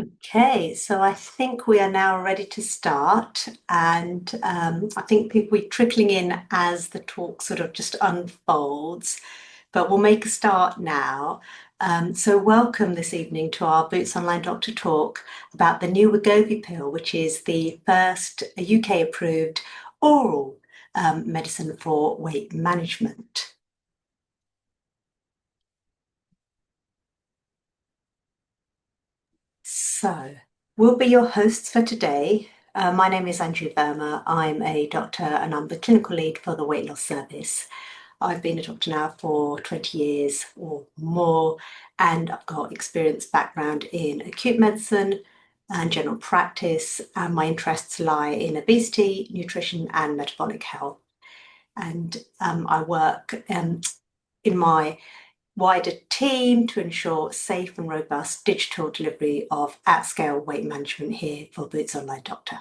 Okay, so I think we are now ready to start, and I think people will be trickling in as the talk sort of just unfolds, but we'll make a start now. So welcome this evening to our Boots Online Doctor talk about the new Wegovy pill, which is the first UK approved oral medicine for weight management. So, we'll be your hosts for today. My name is Andrew Verma. I'm a doctor and I'm the clinical lead for the weight loss service. I've been a doctor now for 20 years or more, and I've got experience background in acute medicine and general practice, and my interests lie in obesity, nutrition, and metabolic health. And I work in my wider team to ensure safe and robust digital delivery of at-scale weight management here for Boots Online Doctor.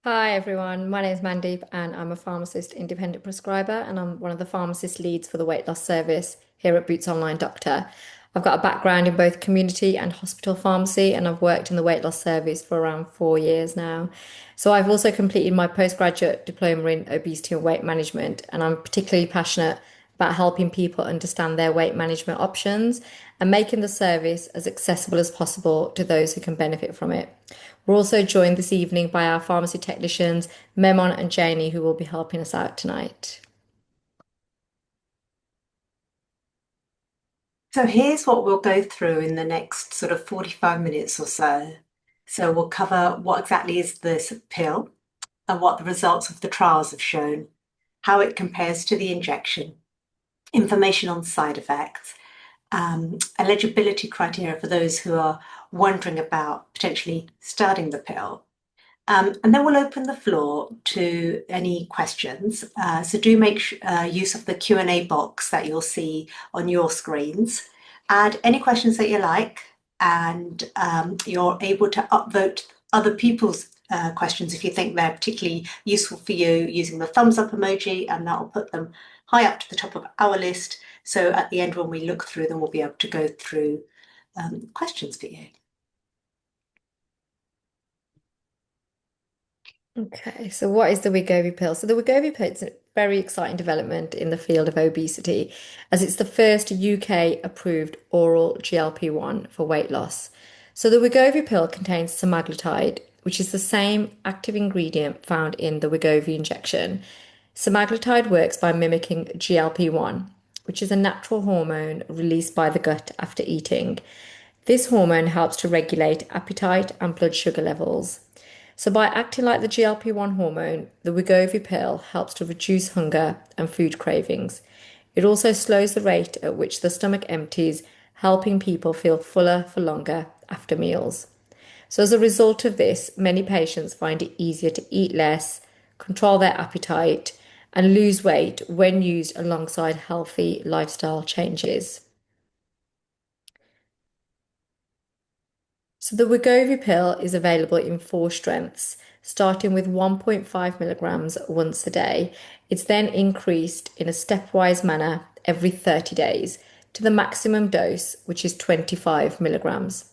Hi everyone, my name is Mandeep and I'm a pharmacist independent prescriber and I'm one of the pharmacist leads for the weight loss service here at Boots Online Doctor. I've got a background in both community and hospital pharmacy and I've worked in the weight loss service for around 4 years now. So I've also completed my postgraduate diploma in obesity and weight management and I'm particularly passionate about helping people understand their weight management options and making the service as accessible as possible to those who can benefit from it. We're also joined this evening by our pharmacy technicians, Memon and Janie, who will be helping us out tonight. So here's what we'll go through in the next sort of 45 minutes or so. So we'll cover what exactly is this pill and what the results of the trials have shown, how it compares to the injection, information on side effects, eligibility criteria for those who are wondering about potentially starting the pill. And then we'll open the floor to any questions. So do make use of the Q&A box that you'll see on your screens. Add any questions that you like, and you're able to upvote other people's questions if you think they're particularly useful for you using the thumbs up emoji, and that will put them high up to the top of our list. So at the end, when we look through them, we'll be able to go through questions for you. Okay, so what is the Wegovy pill? So the Wegovy pill is a very exciting development in the field of obesity, as it's the first UK approved oral GLP-1 for weight loss. So the Wegovy pill contains semaglutide, which is the same active ingredient found in the Wegovy injection. Semaglutide works by mimicking GLP-1, which is a natural hormone released by the gut after eating. This hormone helps to regulate appetite and blood sugar levels. So, by acting like the GLP-1 hormone, the Wegovy pill helps to reduce hunger and food cravings. It also slows the rate at which the stomach empties, helping people feel fuller for longer after meals. So, as a result of this, many patients find it easier to eat less, control their appetite, and lose weight when used alongside healthy lifestyle changes. So the Wegovy pill is available in four strengths, starting with 1.5 milligrams once a day. It's then increased in a stepwise manner every 30 days to the maximum dose, which is 25 milligrams.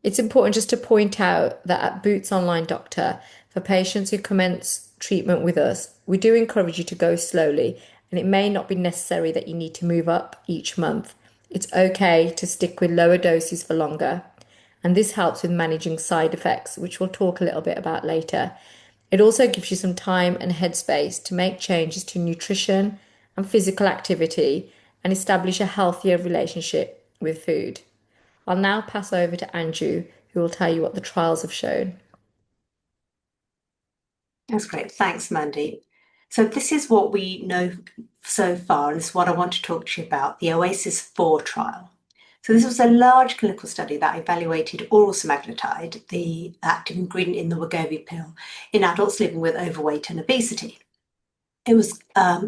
It's important just to point out that at Boots Online Doctor, for patients who commence treatment with us, we do encourage you to go slowly, and it may not be necessary that you need to move up each month. It's okay to stick with lower doses for longer, and this helps with managing side effects, which we'll talk a little bit about later. It also gives you some time and headspace to make changes to nutrition and physical activity and establish a healthier relationship with food. I'll now pass over to Andrew, who will tell you what the trials have shown. That's great. Thanks, Mandy. So this is what we know so far, and this is what I want to talk to you about, the OASIS 4 trial. So this was a large clinical study that evaluated oral semaglutide, the active ingredient in the Wegovy pill, in adults living with overweight and obesity. It was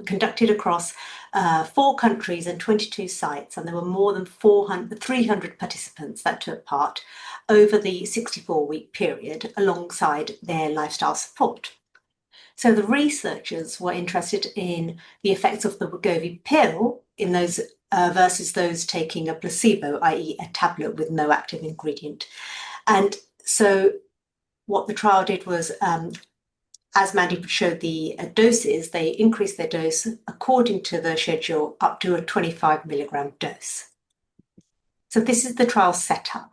conducted across 4 countries and 22 sites, and there were more than 300 participants that took part over the 64-week period alongside their lifestyle support. So the researchers were interested in the effects of the Wegovy pill in those versus those taking a placebo, i.e., a tablet with no active ingredient. And so what the trial did was, as Mandy showed the doses, they increased their dose according to the schedule up to a 25 milligram dose. So this is the trial setup.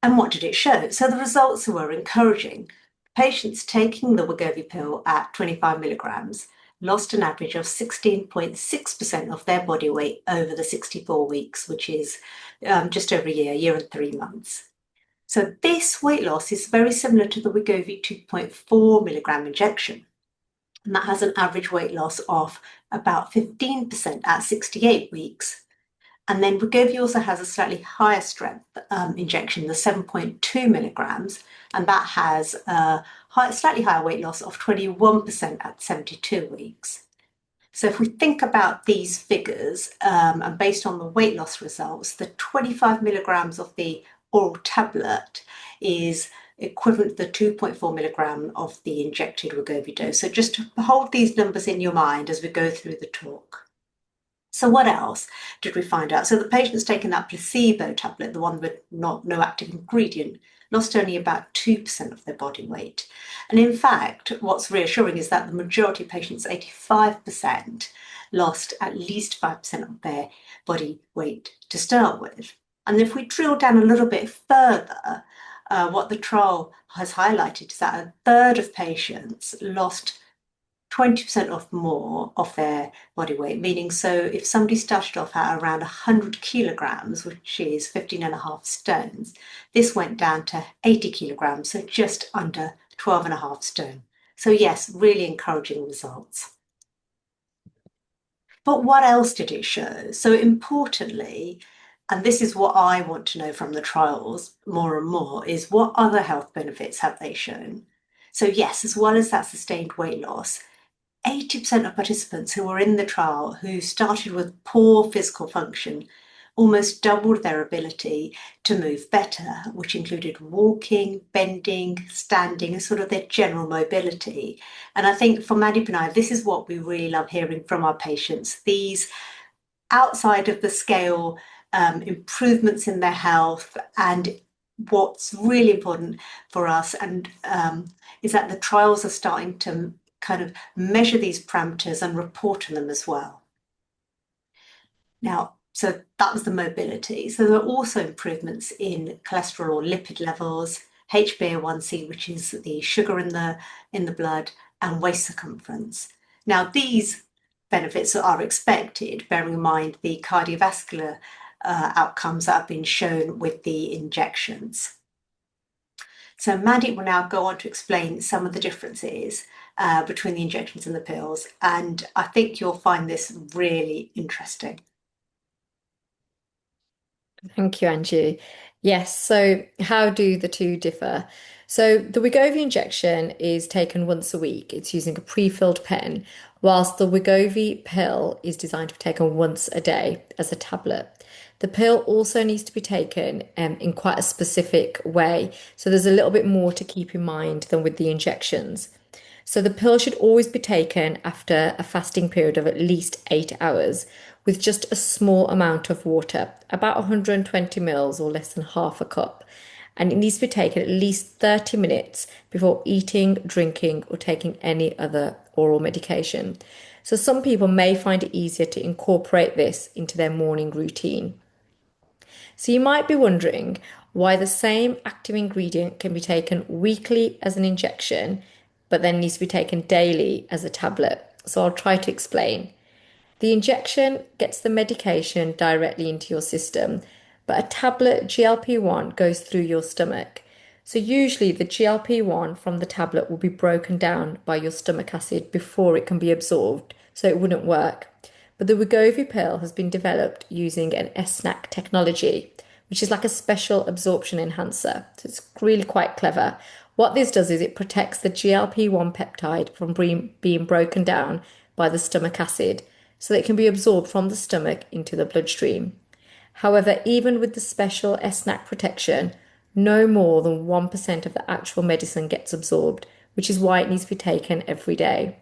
And what did it show? So the results were encouraging. Patients taking the Wegovy pill at 25 milligrams lost an average of 16.6% of their body weight over the 64 weeks, which is just over a year and 3 months. So this weight loss is very similar to the Wegovy 2.4 milligram injection. And that has an average weight loss of about 15% at 68 weeks. And then Wegovy also has a slightly higher strength injection, the 7.2 milligrams, and that has a slightly higher weight loss of 21% at 72 weeks. So if we think about these figures, and based on the weight loss results, the 25 milligrams of the oral tablet is equivalent to the 2.4 milligram of the injected Wegovy dose. So just to hold these numbers in your mind as we go through the talk. So what else did we find out? So the patients taking that placebo tablet, the one with no active ingredient, lost only about 2% of their body weight. And in fact, what's reassuring is that the majority of patients, 85%, lost at least 5% of their body weight to start with. And if we drill down a little bit further, what the trial has highlighted is that a third of patients lost 20% or more of their body weight, meaning so if somebody started off at around 100 kilograms, which is 15.5 stones, this went down to 80 kilograms, so just under 12.5 stone. So yes, really encouraging results. But what else did it show? So importantly, and this is what I want to know from the trials more and more, is what other health benefits have they shown? So yes, as well as that sustained weight loss, 80% of participants who were in the trial who started with poor physical function almost doubled their ability to move better, which included walking, bending, standing, and sort of their general mobility. And I think for Mandeep and I, this is what we really love hearing from our patients. These outside of the scale improvements in their health, and what's really important for us is that the trials are starting to kind of measure these parameters and report on them as well. Now, so that was the mobility. So there are also improvements in cholesterol or lipid levels, HbA1c, which is the sugar in the blood, and waist circumference. Now, these benefits are expected, bearing in mind the cardiovascular outcomes that have been shown with the injections. So Mandy will now go on to explain some of the differences between the injections and the pills, and I think you'll find this really interesting. Thank you, Angie. Yes, so how do the two differ? So the Wegovy injection is taken once a week. It's using a pre-filled pen, whilst the Wegovy pill is designed to be taken once a day as a tablet. The pill also needs to be taken in quite a specific way. So there's a little bit more to keep in mind than with the injections. So the pill should always be taken after a fasting period of at least 8 hours with just a small amount of water, about 120 mils or less than half a cup. And it needs to be taken at least 30 minutes before eating, drinking, or taking any other oral medication. So some people may find it easier to incorporate this into their morning routine. So you might be wondering why the same active ingredient can be taken weekly as an injection, but then needs to be taken daily as a tablet. So I'll try to explain. The injection gets the medication directly into your system, but a tablet GLP-1 goes through your stomach. So usually the GLP-1 from the tablet will be broken down by your stomach acid before it can be absorbed, so it wouldn't work. But the Wegovy pill has been developed using an SNAC technology, which is like a special absorption enhancer. So it's really quite clever. What this does is it protects the GLP-1 peptide from being broken down by the stomach acid, so that it can be absorbed from the stomach into the bloodstream. However, even with the special SNAC protection, no more than 1% of the actual medicine gets absorbed, which is why it needs to be taken every day.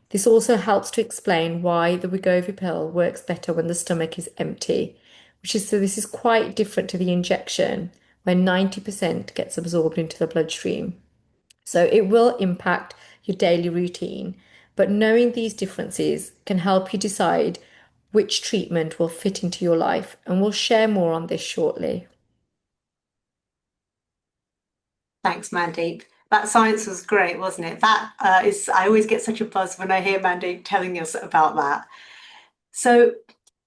This also helps to explain why the Wegovy pill works better when the stomach is empty, which is so this is quite different to the injection, where 90% gets absorbed into the bloodstream. So it will impact your daily routine, but knowing these differences can help you decide which treatment will fit into your life, and we'll share more on this shortly. Thanks, Mandeep. That science was great, wasn't it? I always get such a buzz when I hear Mandeep telling us about that. So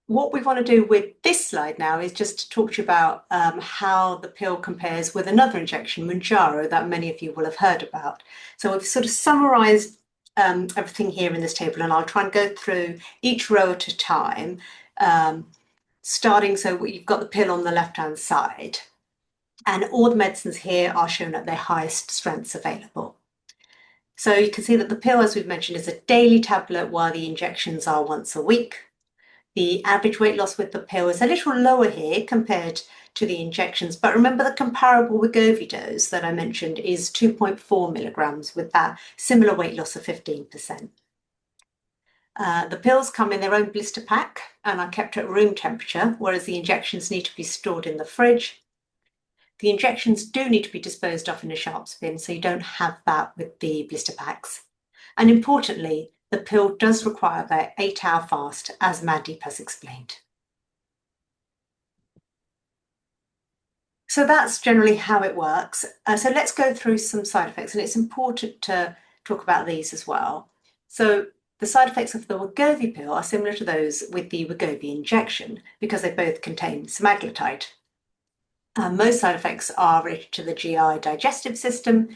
what we want to do with this slide now is just to talk to you about how the pill compares with another injection, Mounjaro, that many of you will have heard about. So we've sort of summarized everything here in this table, and I'll try and go through each row at a time, starting so you've got the pill on the left-hand side. And all the medicines here are shown at their highest strengths available. So you can see that the pill, as we've mentioned, is a daily tablet while the injections are once a week. The average weight loss with the pill is a little lower here compared to the injections, but remember the comparable Wegovy dose that I mentioned is 2.4 milligrams with that similar weight loss of 15%. The pills come in their own blister pack and are kept at room temperature, whereas the injections need to be stored in the fridge. The injections do need to be disposed of in a sharps bin, so you don't have that with the blister packs. And importantly, the pill does require that 8-hour fast, as Mandeep has explained. So that's generally how it works. So let's go through some side effects, and it's important to talk about these as well. So the side effects of the Wegovy pill are similar to those with the Wegovy injection because they both contain semaglutide. Most side effects are related to the GI digestive system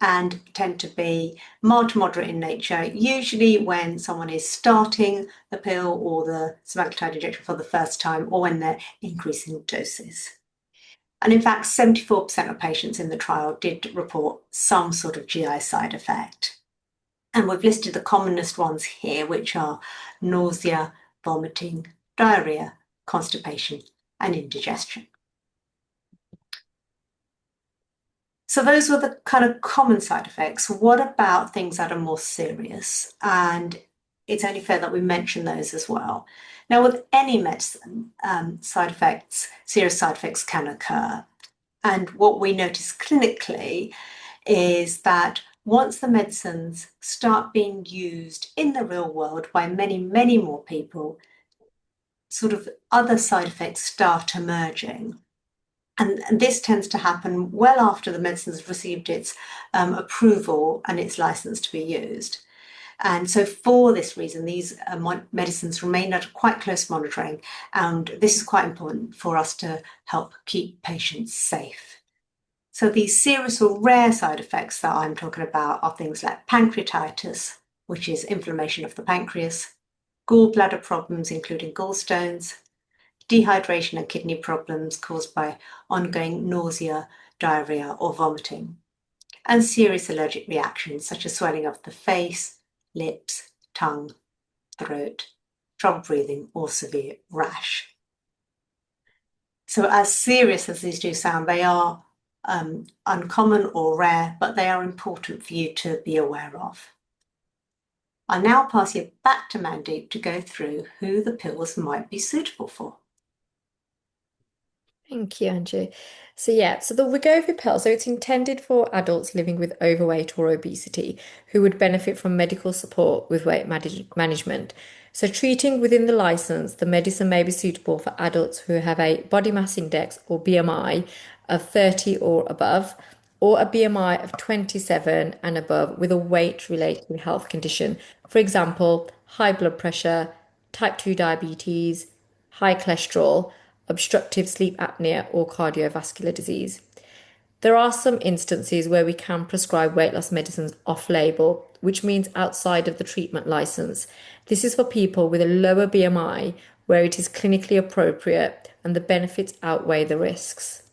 and tend to be mild to moderate in nature, usually when someone is starting the pill or the semaglutide injection for the first time or when they're increasing doses. And in fact, 74% of patients in the trial did report some sort of GI side effect. And we've listed the commonest ones here, which are nausea, vomiting, diarrhea, constipation, and indigestion. So those were the kind of common side effects. What about things that are more serious? And it's only fair that we mention those as well. Now, with any medicine, serious side effects can occur. And what we notice clinically is that once the medicines start being used in the real world by many, many more people, sort of other side effects start emerging. And this tends to happen well after the medicine has received its approval and its license to be used. And so for this reason, these medicines remain under quite close monitoring. And this is quite important for us to help keep patients safe. So these serious or rare side effects that I'm talking about are things like pancreatitis, which is inflammation of the pancreas, gallbladder problems, including gallstones, dehydration and kidney problems caused by ongoing nausea, diarrhea, or vomiting, and serious allergic reactions such as swelling of the face, lips, tongue, throat, trouble breathing, or severe rash. So as serious as these do sound, they are uncommon or rare, but they are important for you to be aware of. I'll now pass you back to Mandeep to go through who the pills might be suitable for. Thank you, Angie. So the Wegovy pill, so it's intended for adults living with overweight or obesity who would benefit from medical support with weight management. So treating within the license, the medicine may be suitable for adults who have a body mass index or BMI of 30 or above, or a BMI of 27 and above with a weight-related health condition. For example, high blood pressure, type 2 diabetes, high cholesterol, obstructive sleep apnea, or cardiovascular disease. There are some instances where we can prescribe weight loss medicines off label, which means outside of the treatment license. This is for people with a lower BMI where it is clinically appropriate and the benefits outweigh the risks.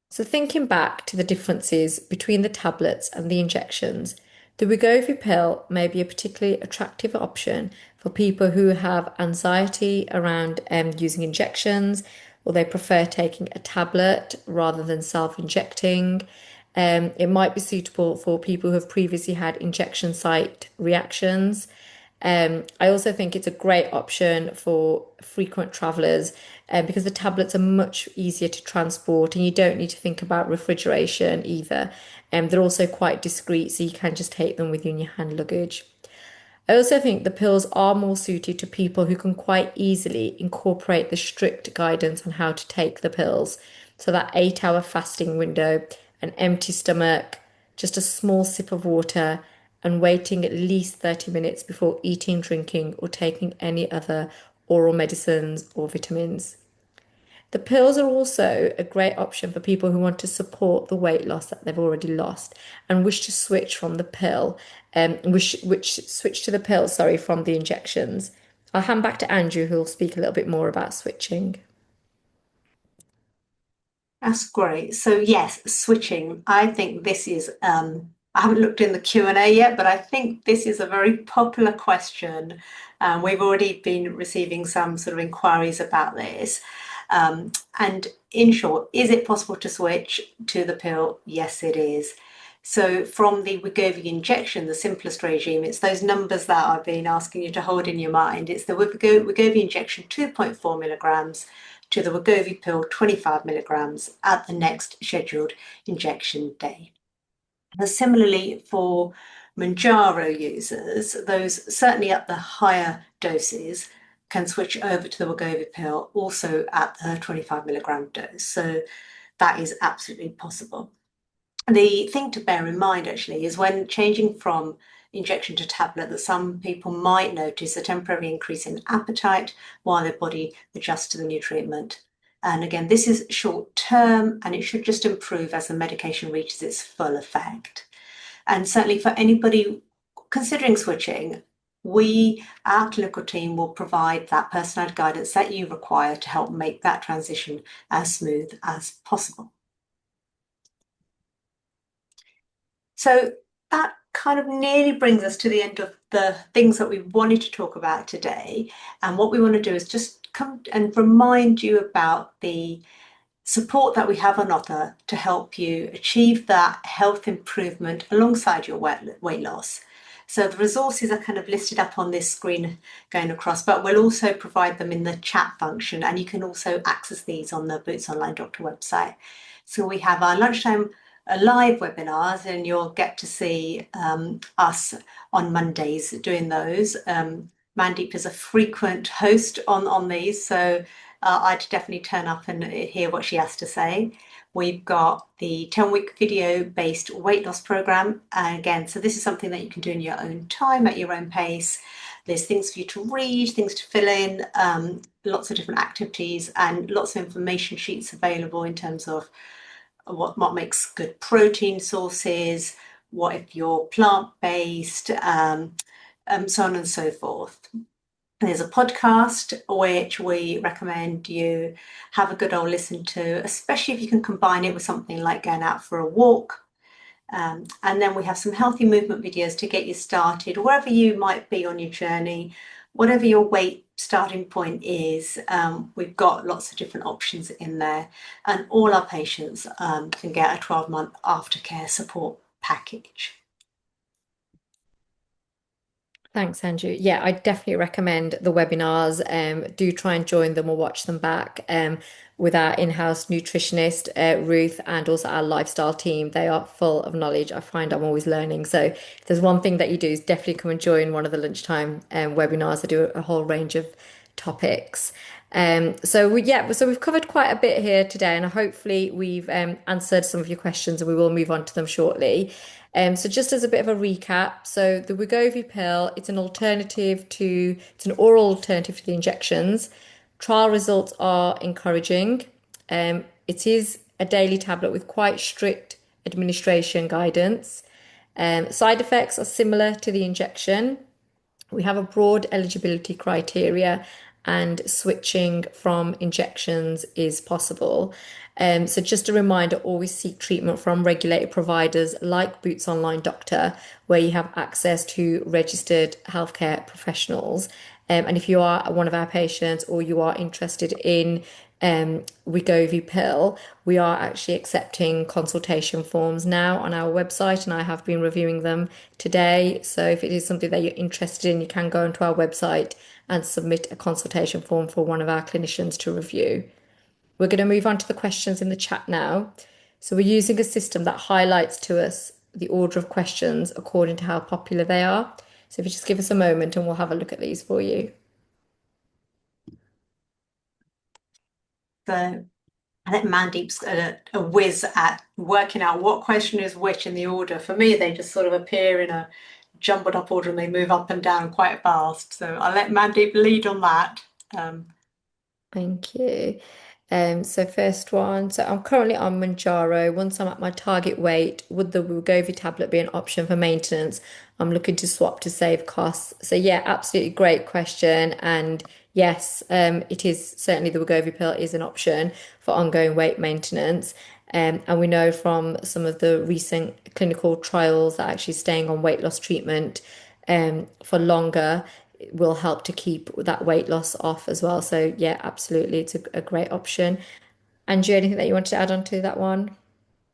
So, thinking back to the differences between the tablets and the injections, the Wegovy pill may be a particularly attractive option for people who have anxiety around using injections, or they prefer taking a tablet rather than self-injecting. It might be suitable for people who have previously had injection site reactions. I also think it's a great option for frequent travelers because the tablets are much easier to transport and you don't need to think about refrigeration either. They're also quite discreet, so you can just take them with you in your hand luggage. I also think the pills are more suited to people who can quite easily incorporate the strict guidance on how to take the pills. So that 8 hour fasting window, an empty stomach, just a small sip of water, and waiting at least 30 minutes before eating, drinking, or taking any other oral medicines or vitamins. The pills are also a great option for people who want to support the weight loss that they've already lost and wish to switch from the pill, which switch to the pill, sorry, from the injections. I'll hand back to Andrew, who will speak a little bit more about switching. That's great. So yes, switching. I think this is I haven't looked in the Q&A yet, but I think this is a very popular question. We've already been receiving some sort of inquiries about this. And in short, is it possible to switch to the pill? Yes, it is. So from the Wegovy injection, the simplest regime, it's those numbers that I've been asking you to hold in your mind. It's the Wegovy injection 2.4 milligrams to the Wegovy pill 25 milligrams at the next scheduled injection day. And similarly for Manjaro users, those certainly at the higher doses can switch over to the Wegovy pill also at the 25 milligram dose. So that is absolutely possible. The thing to bear in mind actually is when changing from injection to tablet that some people might notice a temporary increase in appetite while their body adjusts to the new treatment. And again, this is short term and it should just improve as the medication reaches its full effect. And certainly for anybody considering switching, our clinical team, will provide that personalized guidance that you require to help make that transition as smooth as possible. So that kind of nearly brings us to the end of the things that we wanted to talk about today. And what we want to do is just come and remind you about the support that we have on offer to help you achieve that health improvement alongside your weight loss. So the resources are kind of listed up on this screen going across, but we'll also provide them in the chat function, and you can also access these on the Boots Online Doctor website. So we have our lunchtime live webinars, and you'll get to see us on Mondays doing those. Mandeep is a frequent host on these, so I'd definitely turn up and hear what she has to say. We've got the 10-week video-based weight loss program. And again, so this is something that you can do in your own time, at your own pace. There's things for you to read, things to fill in, lots of different activities and lots of information sheets available in terms of what makes good protein sources, what if you're plant-based, so on and so forth. There's a podcast which we recommend you have a good old listen to, especially if you can combine it with something like going out for a walk. And then we have some healthy movement videos to get you started, wherever you might be on your journey, whatever your weight starting point is. We've got lots of different options in there, and all our patients can get a 12-month aftercare support package. Thanks, Andrew. Yeah, I definitely recommend the webinars. Do try and join them or watch them back with our in-house nutritionist, Ruth, and also our lifestyle team. They are full of knowledge. I find I'm always learning. So if there's one thing that you do is definitely come and join one of the lunchtime webinars. I do a whole range of topics. So we've covered quite a bit here today, and hopefully we've answered some of your questions, and we will move on to them shortly. So just as a bit of a recap, so the Wegovy pill, it's an oral alternative to the injections. Trial results are encouraging. It is a daily tablet with quite strict administration guidance. Side effects are similar to the injection. We have a broad eligibility criteria, and switching from injections is possible. So just a reminder, always seek treatment from regulated providers like Boots Online Doctor, where you have access to registered healthcare professionals. And if you are one of our patients or you are interested in Wegovy pill, we are actually accepting consultation forms now on our website, and I have been reviewing them today. So if it is something that you're interested in, you can go onto our website and submit a consultation form for one of our clinicians to review. We're going to move on to the questions in the chat now. So we're using a system that highlights to us the order of questions according to how popular they are. So if you just give us a moment and we'll have a look at these for you. So I think Mandeep's a whiz at working out what question is which in the order. For me, they just sort of appear in a jumbled up order and they move up and down quite fast. So I'll let Mandeep lead on that. Um, Thank you. So first one, so I'm currently on Manjaro. Once I'm at my target weight, would the Wegovy tablet be an option for maintenance? I'm looking to swap to save costs. So yeah, absolutely great question. And yes, it is certainly the Wegovy pill is an option for ongoing weight maintenance. And we know from some of the recent clinical trials that actually staying on weight loss treatment for longer will help to keep that weight loss off as well. So yeah, absolutely, it's a great option. And do you have anything that you wanted to add on to that one?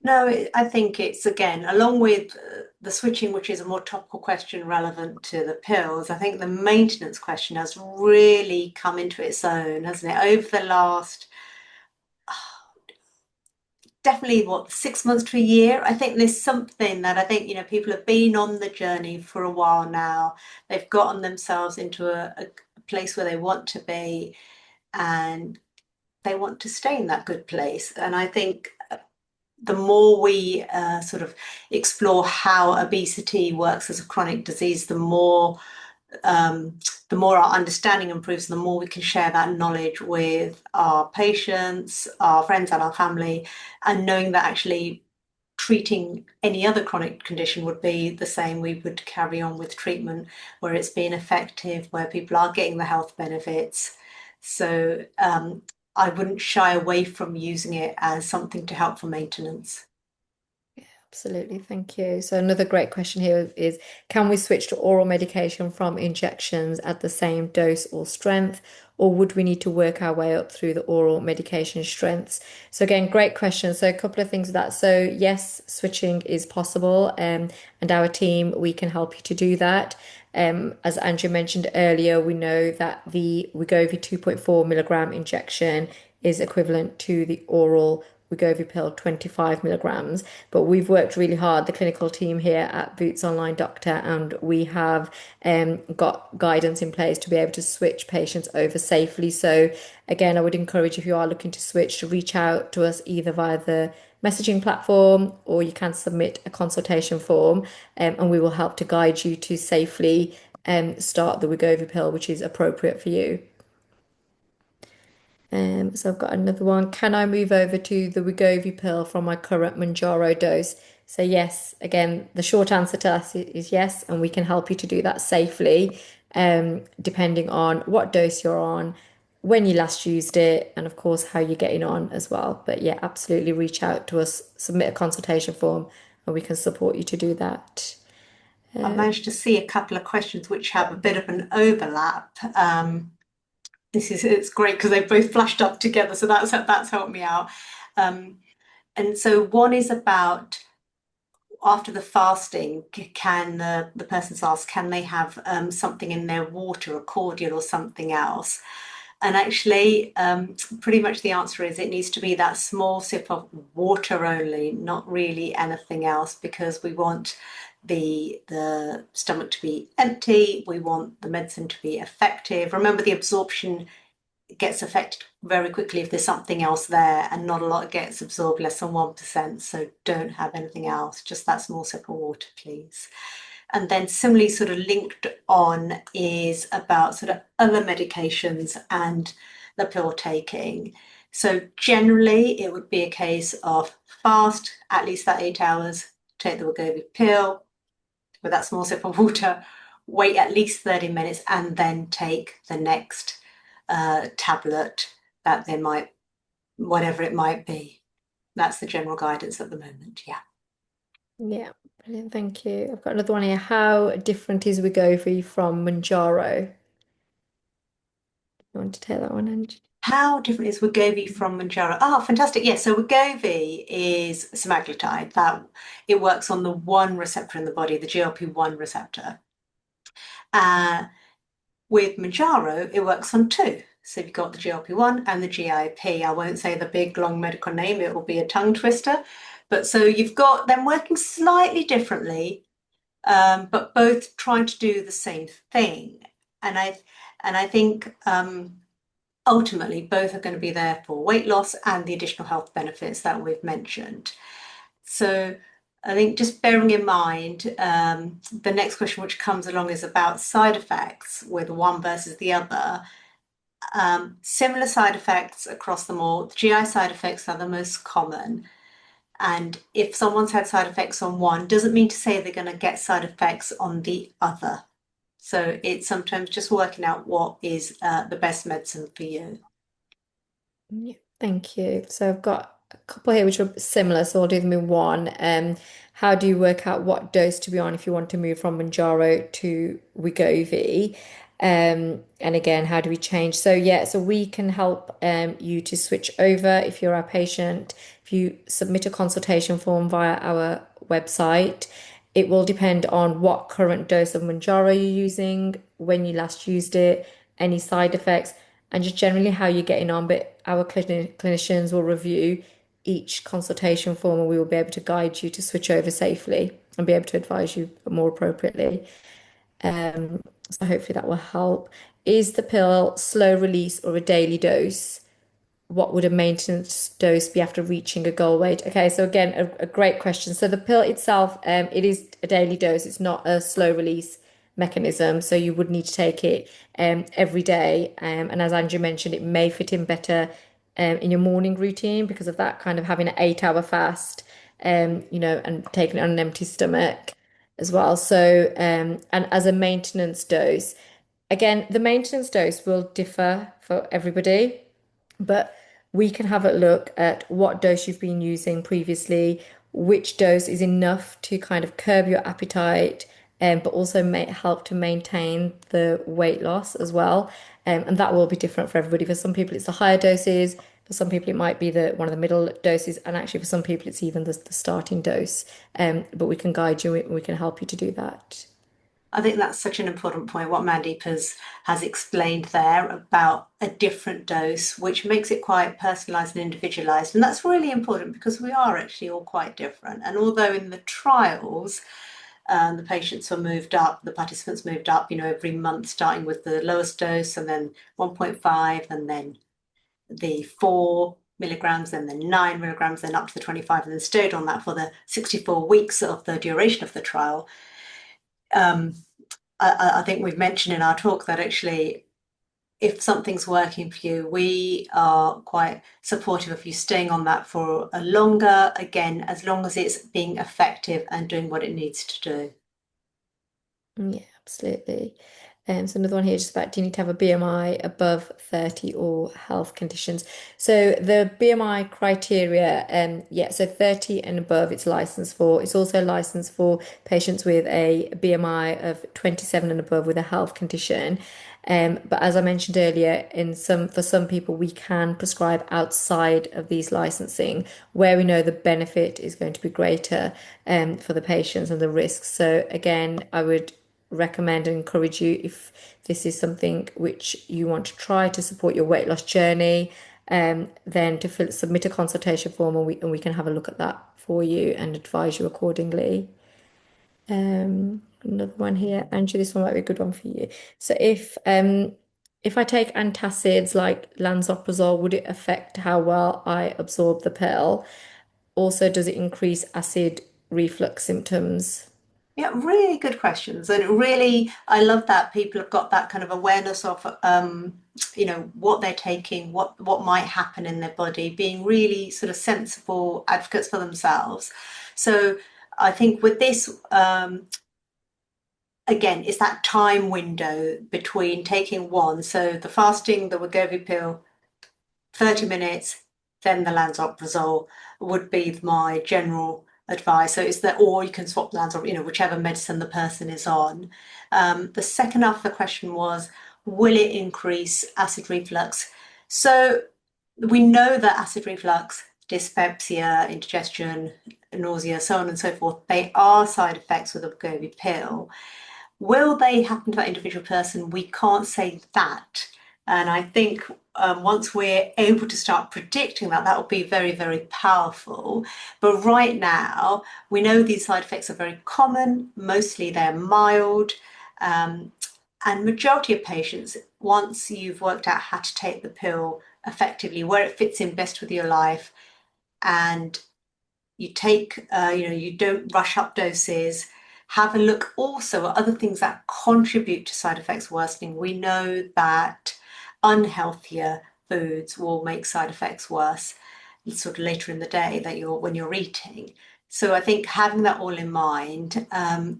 no, I think it's again, along with the switching, which is a more topical question relevant to the pills, I think the maintenance question has really come into its own, hasn't it? Over the last definitely what 6 months to a year. I think there's something that I think people have been on the journey for a while now. They've gotten themselves into a place where they want to be, and they want to stay in that good place. And I think the more we sort of explore how obesity works as a chronic disease, um, the more our understanding improves, the more we can share that knowledge with our patients, our friends, and our family, and knowing that actually treating any other chronic condition would be the same. We would carry on with treatment where it's been effective, where people are getting the health benefits. So I wouldn't shy away from using it as something to help for maintenance. Absolutely, thank you. So another great question here is, can we switch to oral medication from injections at the same dose or strength, or would we need to work our way up through the oral medication strengths? So again, great question. So a couple of things with that. So yes, switching is possible, and our team, we can help you to do that. As Andrew mentioned earlier, we know that the Wegovy 2.4 milligram injection is equivalent to the oral Wegovy pill 25 milligrams. But we've worked really hard, the clinical team here at Boots Online Doctor, and we have got guidance in place to be able to switch patients over safely. So again, I would encourage, if you are looking to switch, to reach out to us either via the messaging platform, or you can submit a consultation form, and we will help to guide you to safely start the Wegovy pill, which is appropriate for you. So I've got another one. Can I move over to the Wegovy pill from my current Manjaro dose? So yes, again, the short answer to us is yes, and we can help you to do that safely, depending on what dose you're on, when you last used it, and of course how you're getting on as well. But yeah, absolutely reach out to us, submit a consultation form, and we can support you to do that. I've managed to see a couple of questions which have a bit of an overlap. It's great because they both flashed up together, so that's helped me out. Um, and so one is about after the fasting, can the person's asked, can they have something in their water, a cordial or something else? And actually, pretty much the answer is it needs to be that small sip of water only, not really anything else, because we want the stomach to be empty. We want the medicine to be effective. Remember, the absorption gets affected very quickly if there's something else there, and not a lot gets absorbed, less than 1%. So don't have anything else, just that small sip of water, please. And then similarly, sort of linked on is about sort of other medications and the pill taking. So generally, it would be a case of fast at least that 8 hours, take the Wegovy pill with that small sip of water, wait at least 30 minutes, and then take the next tablet that they might, whatever it might be. That's the general guidance at the moment. Yeah. Yeah, brilliant. Thank you. I've got another one here. How different is Wegovy from Manjaro? You want to take that one, Angie? How different is Wegovy from Manjaro? Oh, fantastic. Yes, so Wegovy is semaglutide that it works on the one receptor in the body, the GLP-1 receptor. Uh, with Manjaro, it works on two. So you've got the GLP-1 and the GIP. I won't say the big long medical name, it will be a tongue twister. But so you've got them working slightly differently, but both trying to do the same thing. And I think ultimately both are going to be there for weight loss and the additional health benefits that we've mentioned. So I think just bearing in mind, the next question which comes along is about side effects with one versus the other. Similar side effects across them all. The GI side effects are the most common. And if someone's had side effects on one, doesn't mean to say they're going to get side effects on the other. So it's sometimes just working out what is the best medicine for you. Yeah, thank you. So I've got a couple here which are similar, so I'll do them in one. How do you work out what dose to be on if you want to move from Manjaro to Wegovy? And again, how do we change? So yeah, so we can help you to switch over if you're our patient. If you submit a consultation form via our website, it will depend on what current dose of Manjaro you're using, when you last used it, any side effects, and just generally how you're getting on. But our clinicians will review each consultation form and we will be able to guide you to switch over safely and be able to advise you more appropriately. So hopefully that will help. Is the pill slow release or a daily dose? What would a maintenance dose be after reaching a goal weight? Okay, so again, a great question. So the pill itself, it is a daily dose. It's not a slow release mechanism. So you would need to take it every day. And as Andrew mentioned, it may fit in better in your morning routine because of that kind of having an 8 hour fast, and taking it on an empty stomach as well. So, and as a maintenance dose, again, the maintenance dose will differ for everybody. But we can have a look at what dose you've been using previously, which dose is enough to kind of curb your appetite, but also may help to maintain the weight loss as well. And that will be different for everybody. For some people, it's the higher doses. For some people, it might be the one of the middle doses, and actually for some people, it's even the starting dose. But we can guide you. We can help you to do that. I think that's such an important point, what Mandeep has explained there about a different dose, which makes it quite personalised and individualised. And that's really important because we are actually all quite different. And although in the trials, the patients were moved up, the participants moved up, every month, starting with the lowest dose and then 1.5 and then the 4 milligrams, then the 9 milligrams, then up to the 25, and then stayed on that for the 64 weeks of the duration of the trial. I think we've mentioned in our talk that actually, if something's working for you, we are quite supportive of you staying on that for a longer, again, as long as it's being effective and doing what it needs to do. Yeah, absolutely. So another one here just about, do you need to have a BMI above 30 or health conditions? So the BMI criteria, yeah, so 30 and above it's licensed for. It's also licensed for patients with a BMI of 27 and above with a health condition. But as I mentioned earlier, for some people we can prescribe outside of these licensing where we know the benefit is going to be greater for the patients and the risks. So again, I would recommend and encourage you, if this is something which you want to try to support your weight loss journey, then to submit a consultation form and we can have a look at that for you and advise you accordingly. Another one here, Andrew, this one might be a good one for you. So if I take antacids like lansoprazole, would it affect how well I absorb the pill? Also, does it increase acid reflux symptoms? Yeah, really good questions. And really, I love that people have got that kind of awareness of, what they're taking, what might happen in their body, being really sort of sensible advocates for themselves. So I think with this, again, it's that time window between taking one. So the fasting, the Wegovy pill, 30 minutes, then the lansoprazole would be my general advice. So it's that, or you can swap the lansoprazole, whichever medicine the person is on. The second half of the question was, will it increase acid reflux? So we know that acid reflux, dyspepsia, indigestion, nausea, so on and so forth, they are side effects with a Wegovy pill. Will they happen to that individual person? We can't say that. And I think once we're able to start predicting that, that will be very, very powerful. But right now, we know these side effects are very common. Mostly they're mild. Um, and majority of patients, once you've worked out how to take the pill effectively, where it fits in best with your life, and you take, you don't rush up doses. Have a look also at other things that contribute to side effects worsening. We know that unhealthier foods will make side effects worse sort of later in the day that when you're eating. So I think having that all in mind,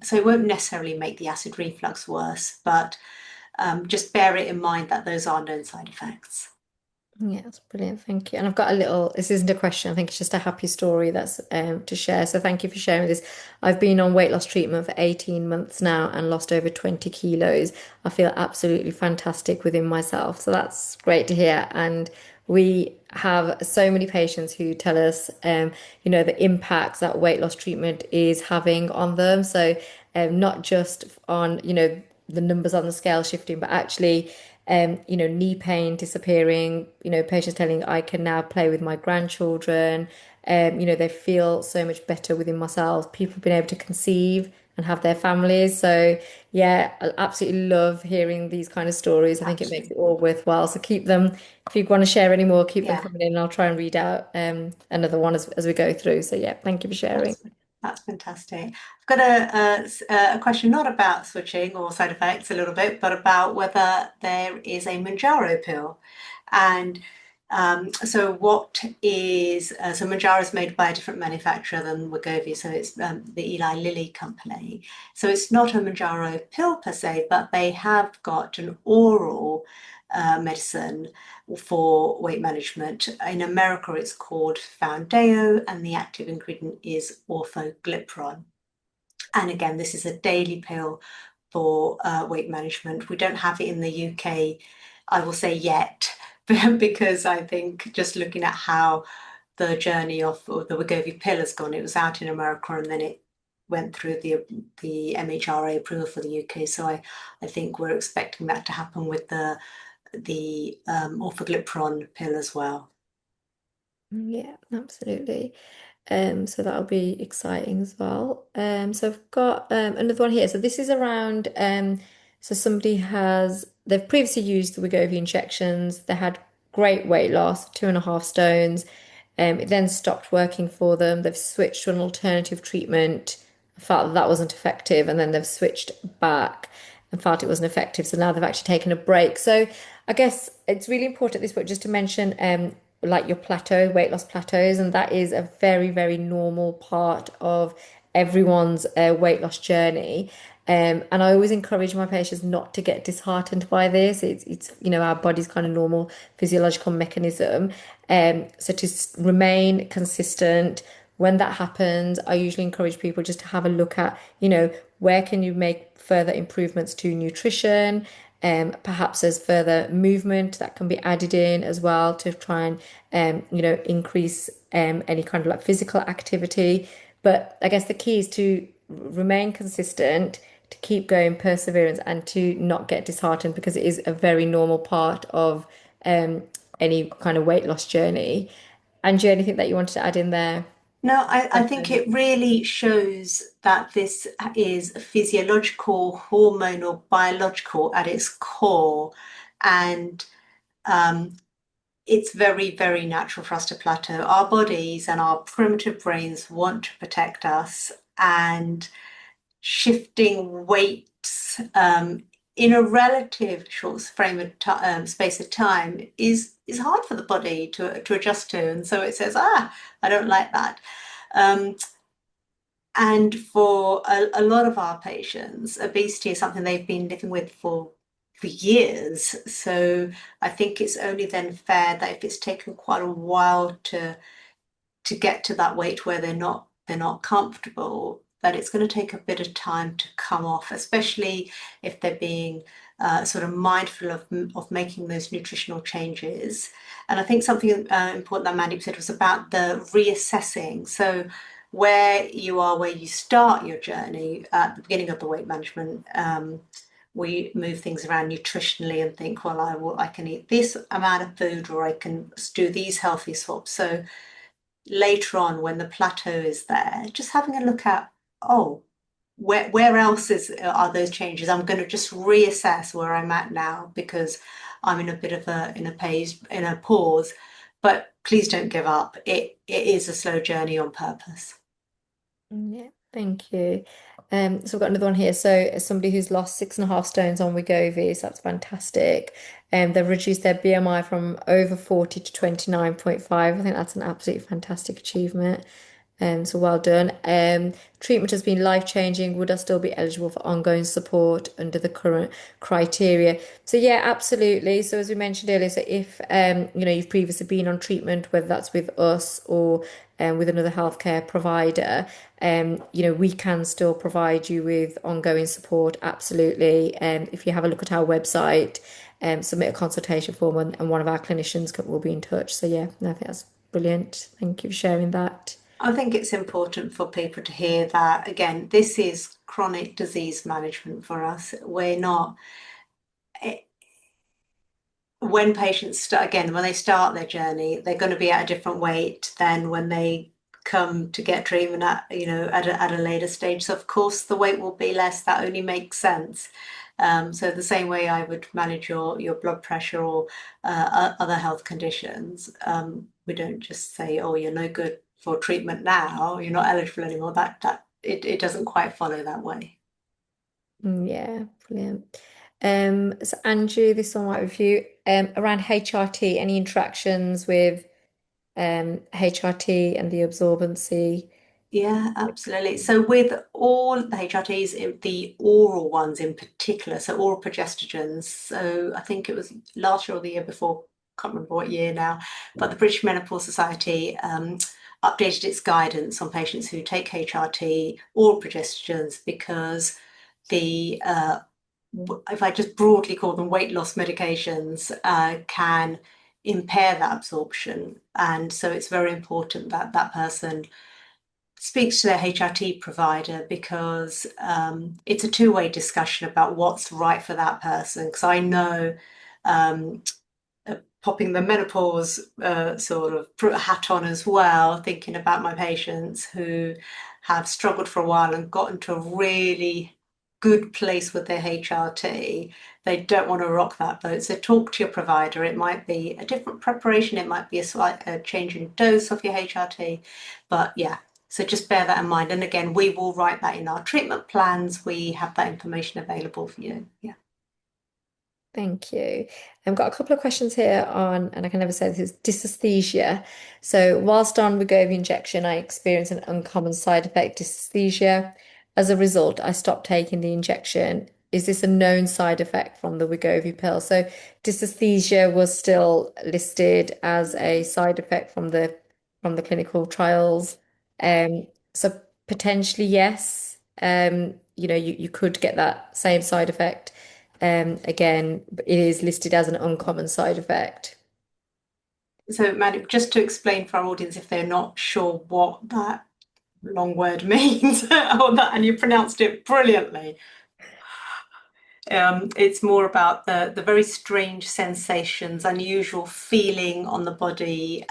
so it won't necessarily make the acid reflux worse, but just bear it in mind that those are known side effects. Yeah, that's brilliant. Thank you. And I've got a little, this isn't a question, I think it's just a happy story that's to share. So thank you for sharing this. I've been on weight loss treatment for 18 months now and lost over 20 kilos. I feel absolutely fantastic within myself. So that's great to hear. And we have so many patients who tell us, the impacts that weight loss treatment is having on them. So not just on, the numbers on the scale shifting, but actually knee pain disappearing, patients telling I can now play with my grandchildren. They feel so much better within themselves. People have been able to conceive and have their families. So yeah, I absolutely love hearing these kind of stories. I think it makes it Absolutely. all worthwhile. So keep them, if you want to share any more, keep them Yeah. coming in and I'll try and read out another one as we go through. So yeah, thank you for sharing. That's fantastic. I've got a question not about switching or side effects a little bit, but about whether there is a Manjaro pill. And so what is, so Manjaro is made by a different manufacturer than Wegovy, so it's the Eli Lilly company. So it's not a Manjaro pill per se, but they have got an oral medicine for weight management. In America, it's called Foundeo, and the active ingredient is orforglipron. And again, this is a daily pill for weight management. We don't have it in the UK, I will say yet, because I think just looking at how the journey of the Wegovy pill has gone, it was out in America and then it went through the MHRA approval for the UK. So I think we're expecting that to happen with the orforglipron pill as well. Yeah, absolutely. So that'll be exciting as well. So I've got another one here. So this is around so somebody they've previously used the Wegovy injections, they had great weight loss, 2.5 stones. It then stopped working for them. They've switched to an alternative treatment, felt that wasn't effective, and then they've switched back and felt it wasn't effective. So now they've actually taken a break. So I guess it's really important at this point just to mention like your plateau, weight loss plateaus, and that is a very, very normal part of everyone's weight loss journey. And I always encourage my patients not to get disheartened by this. It's our body's kind of normal physiological mechanism. So to remain consistent when that happens, I usually encourage people just to have a look at, where can you make further improvements to nutrition. Perhaps there's further movement that can be added in as well to try and, increase any kind of like physical activity. But I guess the key is to remain consistent, to keep going, perseverance, and to not get disheartened because it is a very normal part of um, any kind of weight loss journey. And do you have anything that you wanted to add in there? No, I think it really shows that this is physiological, hormonal, biological at its core. And it's very, very natural for us to plateau. Our bodies and our primitive brains want to protect us, and shifting weights in a relative short frame of space of time is hard for the body to adjust to, and so it says, I don't like that. Um, and for a lot of our patients, obesity is something they've been living with for years. So I think it's only then fair that if it's taken quite a while to get to that weight where they're not comfortable, that it's going to take a bit of time to come off, especially if they're being sort of mindful of making those nutritional changes. And I think something important that Mandy said was about the reassessing. So where you are, where you start your journey at the beginning of the weight management, we move things around nutritionally and think, well, I can eat this amount of food or I can do these healthy swaps. So later on, when the plateau is there, just having a look at, oh, where else are those changes? I'm going to just reassess where I'm at now because I'm in a bit of a pause. But please don't give up. It is a slow journey on purpose. Yeah, thank you. So we've got another one here. So as somebody who's lost 6.5 stones on Wegovy, so that's fantastic. They've reduced their BMI from over 40 to 29.5. I think that's an absolutely fantastic achievement. So well done. Treatment has been life-changing. Would I still be eligible for ongoing support under the current criteria? So yeah, absolutely. So as we mentioned earlier, so if you've previously been on treatment, whether that's with us or with another healthcare provider, we can still provide you with ongoing support. Absolutely. If you have a look at our website, submit a consultation form, and one of our clinicians will be in touch. So yeah, no, I think that's brilliant. Thank you for sharing that. I think it's important for people to hear that again, this is chronic disease management for us. We're not, eh, when patients start, again, when they start their journey, they're going to be at a different weight than when they come to get treatment at a later stage. So of course the weight will be less. That only makes sense. So the same way I would manage your blood pressure or other health conditions, we don't just say, oh, you're no good for treatment now, you're not eligible anymore. It doesn't quite follow that way. Yeah, brilliant. So Andrew, this one might be for you. Around HRT, any interactions with HRT and the absorbency? Yeah, absolutely. So with all the HRTs, the oral ones in particular, so oral progestogens. So I think it was last year or the year before, can't remember what year now, but the British Menopause Society updated its guidance on patients who take HRT oral progestogens because the if I just broadly call them weight loss medications, can impair that absorption. And so it's very important that that person speaks to their HRT provider because it's a two-way discussion about what's right for that person. Because I know um, popping the menopause sort of hat on as well, thinking about my patients who have struggled for a while and gotten to a really good place with their HRT. They don't want to rock that boat. So talk to your provider. It might be a different preparation. It might be a slight change in dose of your HRT. But yeah, so just bear that in mind. And again, we will write that in our treatment plans. We have that information available for you. Yeah. Thank you. I've got a couple of questions here on, and I can never say this, is dysesthesia. So, whilst on Wegovy injection, I experienced an uncommon side effect, dysesthesia. As a result, I stopped taking the injection. Is this a known side effect from the Wegovy pill? So, dysesthesia was still listed as a side effect from the clinical trials. So potentially yes. You could get that same side effect. Again, but it is listed as an uncommon side effect. So, Maddie, just to explain for our audience if they're not sure what that long word means, and you pronounced it brilliantly. It's more about the very strange sensations, unusual feeling on the body.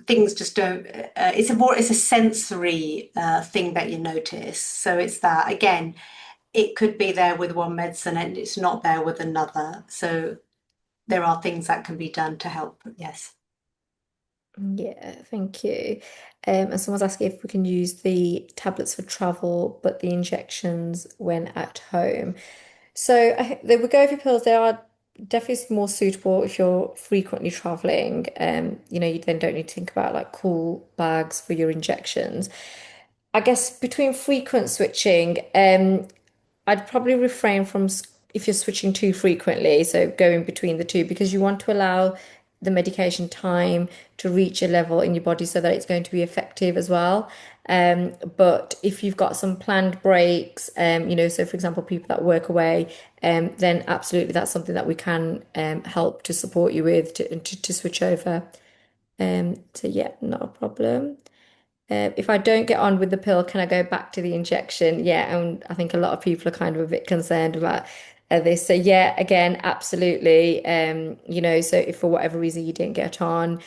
Things just don't. It's a sensory thing that you notice. So it's that again. It could be there with one medicine and it's not there with another. So there are things that can be done to help. Yes. Yeah, thank you. And someone's asking if we can use the tablets for travel, but the injections when at home. So the Wegovy pills, they are definitely more suitable if you're frequently traveling. You then don't need to think about like cool bags for your injections. I guess between frequent switching, I'd probably refrain from if you're switching too frequently, so going between the two, because you want to allow the medication time to reach a level in your body so that it's going to be effective as well. But if you've got some planned breaks, so for example, people that work away, then absolutely that's something that we can help to support you with to switch over. So yeah, not a problem. If I don't get on with the pill, can I go back to the injection? Yeah, and I think a lot of people are kind of a bit concerned about this. So yeah, again, absolutely. So if for whatever reason you didn't get on,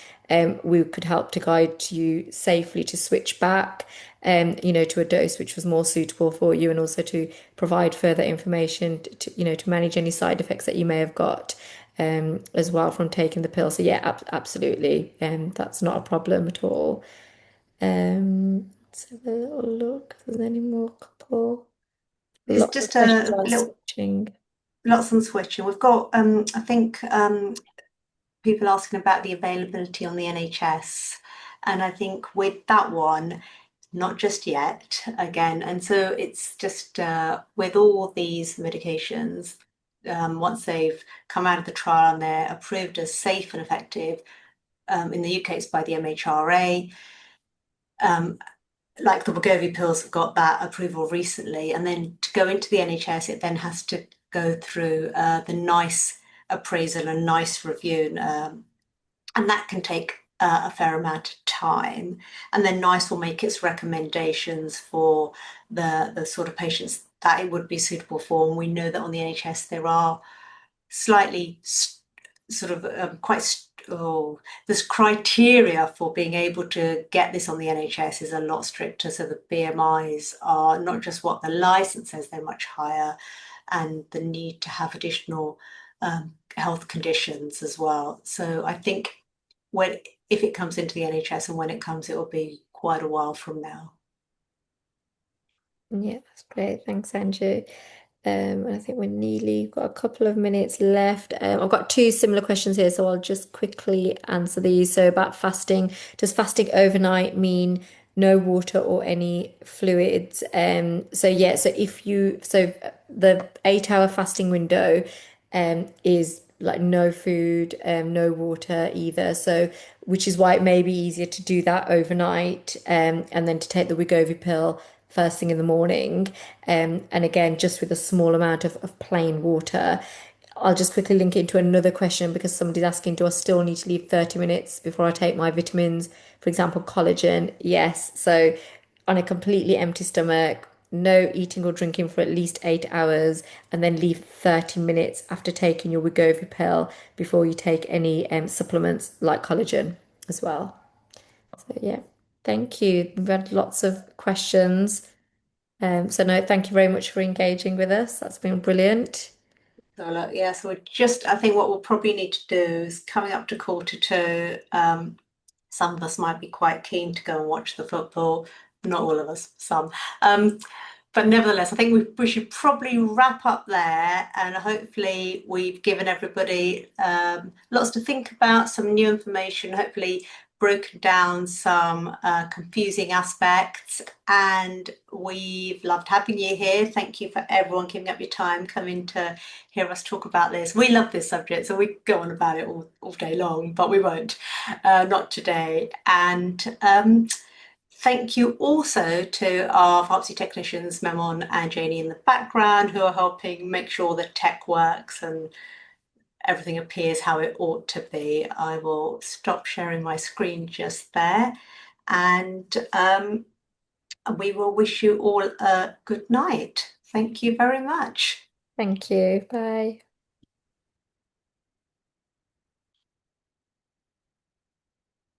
we could help to guide you safely to switch back, to a dose which was more suitable for you, and also to provide further information to manage any side effects that you may have got, as well from taking the pill. So yeah, absolutely. That's not a problem at all. Let's have a little look if there's any more couple. It's Lots of just questions a on little, switching. lots on switching. We've got, I think, people asking about the availability on the NHS. And I think with that one, not just yet, again. And so it's just with all these medications, once they've come out of the trial and they're approved as safe and effective, in the UK it's by the MHRA. Um, like the Wegovy pills have got that approval recently, and then to go into the NHS, it then has to go through the NICE appraisal and NICE review, and that can take a fair amount of time. And then NICE will make its recommendations for the sort of patients that it would be suitable for. And we know that on the NHS there are slightly sort of this criteria for being able to get this on the NHS is a lot stricter. So the BMIs are not just what the license says, they're much higher, and the need to have additional health conditions as well. So I think when if it comes into the NHS and when it comes, it will be quite a while from now. Yeah, that's great. Thanks, Andrew. I think we're nearly got a couple of minutes left. I've got two similar questions here, so I'll just quickly answer these. So about fasting, does fasting overnight mean no water or any fluids? So yeah, so the 8 hour fasting window is like no food, no water either. So which is why it may be easier to do that overnight, and then to take the Wegovy pill first thing in the morning, and again, just with a small amount of plain water. I'll just quickly link it into another question because somebody's asking, do I still need to leave 30 minutes before I take my vitamins? For example, collagen. Yes. So on a completely empty stomach, no eating or drinking for at least 8 hours, and then leave 30 minutes after taking your Wegovy pill before you take any supplements like collagen as well. So yeah, thank you. We've had lots of questions. So no, thank you very much for engaging with us. That's been brilliant. So look, yeah, so we're just, I think what we'll probably need to do is coming up to quarter two. Some of us might be quite keen to go and watch the football. Not all of us, some. Um, but nevertheless, I think we should probably wrap up there, and hopefully we've given everybody lots to think about, some new information, hopefully broken down some confusing aspects, and we've loved having you here. Thank you for everyone giving up your time coming to hear us talk about this. We love this subject, so we could go on about it all day long, but we won't, not today. And thank you also to our pharmacy technicians, Memon and Janie in the background, who are helping make sure the tech works and everything appears how it ought to be. I will stop sharing my screen just there, and we will wish you all a good night. Thank you very much. Thank you. Bye.